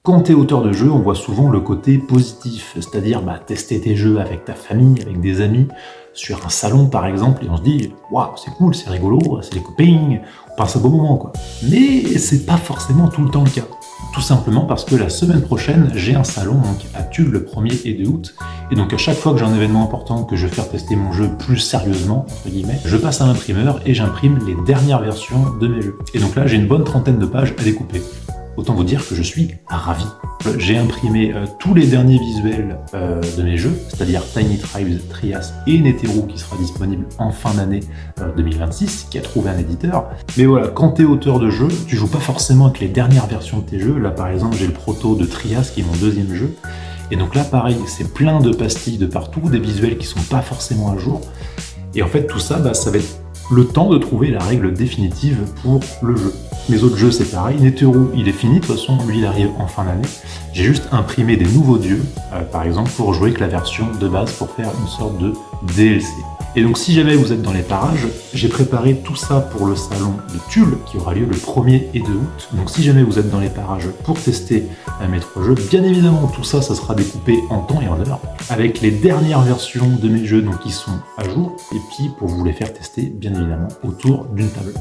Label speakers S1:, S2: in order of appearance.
S1: Quand tu es auteur de jeu, on voit souvent le côté positif, c'est-à-dire tester tes jeux avec ta famille, avec des amis, sur un salon par exemple, et on se dit « Waouh, c'est cool, c'est rigolo, c'est les copains, on passe un beau moment quoi ». Mais c'est pas forcément tout le temps le cas. Tout simplement parce que la semaine prochaine, j'ai un salon donc, à Tulle le 1er et 2 août, et donc à chaque fois que j'ai un événement important, que je veux faire tester mon jeu plus sérieusement, entre guillemets, je passe à l'imprimeur et j'imprime les dernières versions de mes jeux. Et donc là, j'ai une bonne trentaine de pages à découper. Autant vous dire que je suis ravi. J'ai imprimé tous les derniers visuels de mes jeux, c'est-à-dire Tiny Tribes, Trias et Netero qui sera disponible en fin d'année 2026, qui a trouvé un éditeur. Mais voilà, quand tu es auteur de jeu, tu joues pas forcément avec les dernières versions de tes jeux. Là par exemple, j'ai le proto de Trias qui est mon deuxième jeu. Et donc là pareil, c'est plein de pastilles de partout, des visuels qui sont pas forcément à jour. Et en fait tout ça, ça va être le temps de trouver la règle définitive pour le jeu. Mes autres jeux c'est pareil, Netero il est fini, de toute façon lui il arrive en fin d'année. J'ai juste imprimé des nouveaux dieux, par exemple pour jouer avec la version de base pour faire une sorte de DLC. Et donc si jamais vous êtes dans les parages, j'ai préparé tout ça pour le salon de Tulle qui aura lieu le 1er et 2 août. Donc si jamais vous êtes dans les parages pour tester mes 3 jeux, bien évidemment tout ça, ça sera découpé en temps et en heure, avec les dernières versions de mes jeux donc, qui sont à jour, et puis pour vous les faire tester bien évidemment autour d'une table.